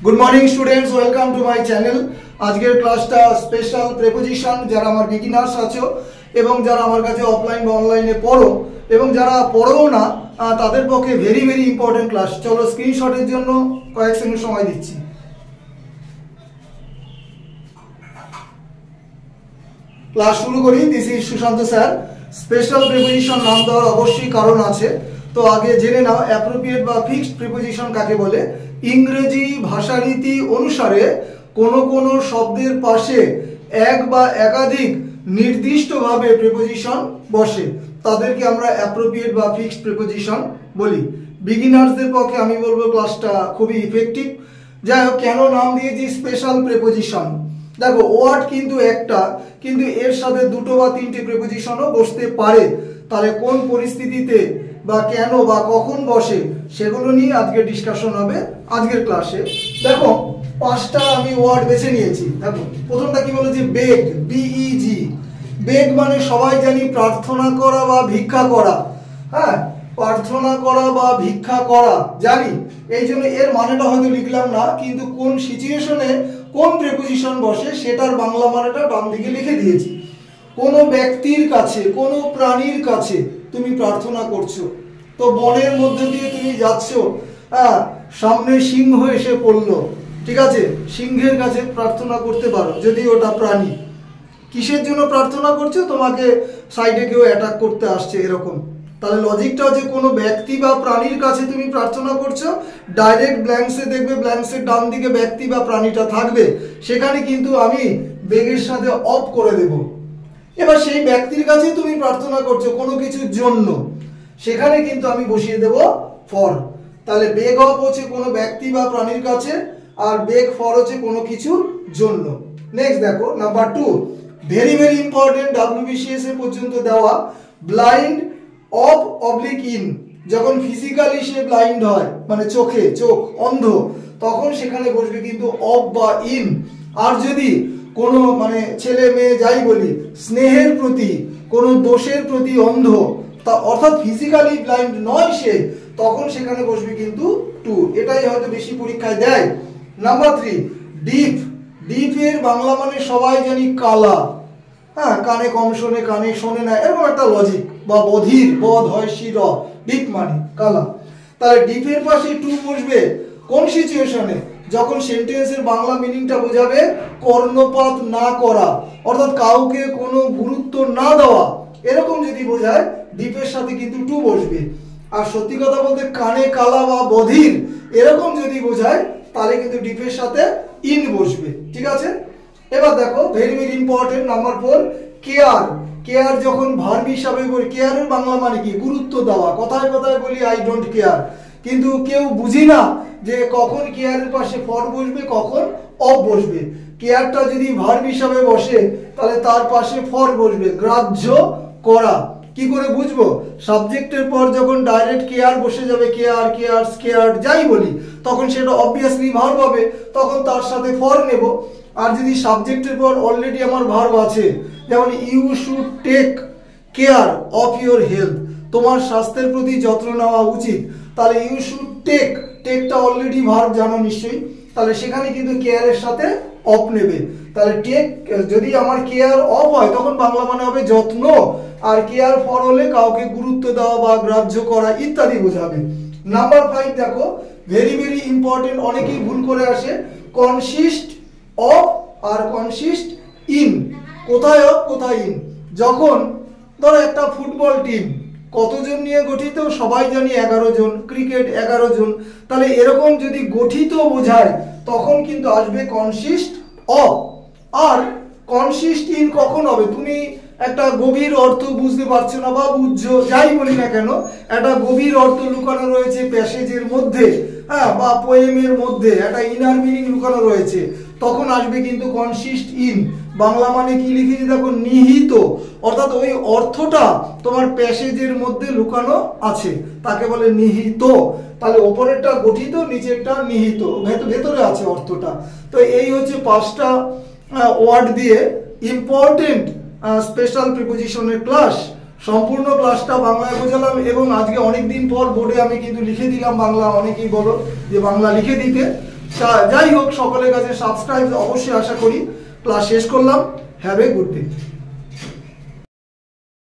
Good morning students, welcome to my channel. आजकेर क्लासटा special preposition যারা আমার বিগিনার্স আছো এবং যারা আমার কাছে অফলাইন বা অনলাইনে পড়ো এবং যারা পড়ো না তাদের পক্ষে ভেরি ভেরি ইম্পর্টেন্ট ক্লাস। চলো স্ক্রিনশটের জন্য কয়েক সেকেন্ড সময় দিচ্ছি। ক্লাস শুরু করি। This is Sushant sir. Special preposition নাম দেওয়ার অবশ্যই কারণ আছে, তো আগে জেনে নাও অ্যাপ্রোপ্রিয়েট বা ফিক্সড প্রিপোজিশন কাকে বলে। ইংরেজি ভাষারীতি অনুসারে কোনো কোনো শব্দের পাশে এক বা একাধিক নির্দিষ্টভাবে প্রিপোজিশন বসে, তাদেরকে আমরা অ্যাপ্রোপ্রিয়েট বা ফিক্সড প্রিপোজিশন বলি। বিগিনার্সদের পক্ষে আমি বলবো ক্লাসটা খুবই ইফেক্টিভ। যাই হোক, কেন নাম দিয়েছি স্পেশাল প্রিপোজিশন? দেখো, ওয়ার্ড কিন্তু একটা, কিন্তু এর সাথে দুটো বা তিনটে প্রিপোজিশনও বসতে পারে। তাহলে কোন পরিস্থিতিতে বা কেন বা কখন বসে সেগুলো নিয়ে আজকে ডিসকাশন হবে আজকের ক্লাসে। দেখো, পাঁচটা আমি ওয়ার্ড বেছে নিয়েছি। দেখো, প্রথমটা কি বলেছে? বেগ, বিইজি। বেগ মানে সবাই জানি প্রার্থনা করা বা ভিক্ষা করা। হ্যাঁ, প্রার্থনা করা বা ভিক্ষা করা জানি, এই জন্য এর মানেটা হয়তো লিখলাম না, কিন্তু কোন সিচুয়েশনে কোন প্রিপোজিশন বসে সেটার বাংলা মানেটা ডান দিকে লিখে দিয়েছি। কোনো ব্যক্তির কাছে, কোনো প্রাণীর কাছে তুমি প্রার্থনা করছো, তো বনের মধ্যে দিয়ে তুমি যাচ্ছ, সামনে সিংহ এসে পড়লো, ঠিক আছে, সিংহের কাছে প্রার্থনা করতে পারো যদি ওটা প্রাণী। কিসের জন্য প্রার্থনা করছো? তোমাকে সাইডে কেউ অ্যাটাক করতে আসছে, এরকম। তাহলে লজিকটা হচ্ছে কোনো ব্যক্তি বা প্রাণীর কাছে তুমি প্রার্থনা করছো, ডাইরেক্ট ব্ল্যাঙ্কসে দেখবে ব্ল্যাঙ্কসের ডান দিকে ব্যক্তি বা প্রাণীটা থাকবে, সেখানে কিন্তু আমি বেগের সাথে অফ করে দেব। এবার সেই ব্যক্তির কাছে তুমি প্রার্থনা করছো কোনো কিছুর জন্য, সেখানে কিন্তু আমি বসিয়ে দেব ফর। তাহলে বেগ অফ হচ্ছে কোনো ব্যক্তি বা প্রাণীর কাছে, আর বেগ ফর হচ্ছে কোনো কিছুর জন্য। নেক্সট দেখো, number 2, very very important, WBCS এ পর্যন্ত দেওয়া। ব্লাইন্ড অফ অবলিক ইন, যখন ফিজিক্যালি সে ব্লাইন্ড হয়, মানে চোখে চোখ অন্ধ, তখন সেখানে বসবে কিন্তু অফ বা ইন। আর যদি কোনো মানে ছেলে মেয়ে যাই বলি স্নেহের প্রতি, কোনো দোষের প্রতি অন্ধ, তা অর্থাৎ ফিজিক্যালি ব্লাইন্ড নয় সে, তখন সেখানে বসবে কিন্তু টু। এটাই হয়তো বেশি পরীক্ষায় দেয়। Number 3, deep. ডিপ এর বাংলা মানে সবাই জানি কালা। হ্যাঁ, কানে কম শোনে, কানে শোনে না, এরকম একটা লজিক। বা বধির, বধ হয় শির, ডিপ মানে কালা। তাহলে ডিপের পাশে টু বসবে কোন সিচুয়েশনে? যখন সেন্টেন্সের বাংলা মিনিংটা বোঝাবে কর্ণপাত না করা, অর্থাৎ কাউকে কোনো গুরুত্ব না দেওয়া, এরকম যদি বোঝায় ডিপের সাথে কিন্তু টু বসবে। আর সত্যি কথা বলতে কানে কালা বা বধির এরকম যদি বোঝায় তাহলে কিন্তু ডিপের সাথে ইন বসবে, ঠিক আছে। এবার দেখো, very very important, number 4, care. Care যখন ভার্ব হিসাবে বলি, কেয়ারের বাংলা মানে কি? গুরুত্ব দেওয়া। কথায় কথায় বলি আই ডোন্ট কেয়ার, কিন্তু কেউ বুঝি না যে কখন কেয়ারের পাশে ফর বসবে, কখন অফ বসবে। কেয়ারটা যদি ভার্ব হিসাবে বসে তাহলে তার পাশে ফর বসবে, গ্রাহ্য করা। কি করে বুঝবো? সাবজেক্টের পর যখন ডাইরেক্ট কেয়ার বসে যাবে, কেয়ার, কেয়ার, কেয়ার যাই বলি, তখন সেটা অবভিয়াসলি ভার্ব হবে, তখন তার সাথে ফর নেব। আর যদি সাবজেক্টের পর অলরেডি আমার ভার্ব আছে, যেমন you should take care of your health, তোমার স্বাস্থ্যের প্রতি যত্ন নেওয়া উচিত, তাহলে ইউ শুড টেক, টেকটা অলরেডি ভার্ব জানো নিশ্চয়ই, তাহলে সেখানে কিন্তু কেয়ারের সাথে অফ নেবে। তাহলে টেক যদি আমার কেয়ার অফ হয় তখন বাংলা মানে হবে যত্ন, আর কেয়ার ফর হলে কাউকে গুরুত্ব দেওয়া বা গ্রাহ্য করা ইত্যাদি বোঝাবে। নাম্বার 5 দেখো, ভেরি ভেরি ইম্পর্টেন্ট, অনেকেই ভুল করে আসে। কনসিস্ট অফ আর কনসিস্ট ইন। কোথায় অফ, কোথায় ইন? যখন ধরো একটা ফুটবল টিম কতজন নিয়ে গঠিত? সবাই জানি 11 জন, ক্রিকেট 11 জন, তাহলে এরকম যদি গঠিত বোঝায় তখন কিন্তু আসবে কনসিস্ট অফ। আর কনসিস্ট ইন কখন হবে? তুমি একটা গভীর অর্থ বুঝতে পারছো না বা বুঝছো, যাই বলি না কেন, একটা গভীর অর্থ লুকানো রয়েছে প্যাসেজের মধ্যে, হ্যাঁ, বা পোয়েমের মধ্যে একটা ইনার মিনিং লুকানো রয়েছে, তখন আসবে কিন্তু কনসিস্ট ইন। বাংলা মানে কি লিখেছি দেখো? নিহিত, অর্থাৎ ওই অর্থটা তোমার প্যাসেজের মধ্যে লুকানো আছে, তাকে বলে নিহিত। তাহলে ওপরেরটা গঠিত, নিচেরটা নিহিত, ভেতরে আছে অর্থটা। তো এই হচ্ছে 5টা ওয়ার্ড দিয়ে ইম্পর্টেন্ট স্পেশাল প্রিপোজিশনের ক্লাস। সম্পূর্ণ ক্লাসটা বাংলায় বোঝালাম এবং আজকে অনেক দিন পর বোর্ডে আমি কিন্তু লিখে দিলাম বাংলা। অনেকেই বলো যে বাংলা লিখে দিতে, যাই হোক, সকলের কাছে সাবস্ক্রাইব অবশ্যই আশা করি। ক্লাস শেষ করলাম। Have a good day.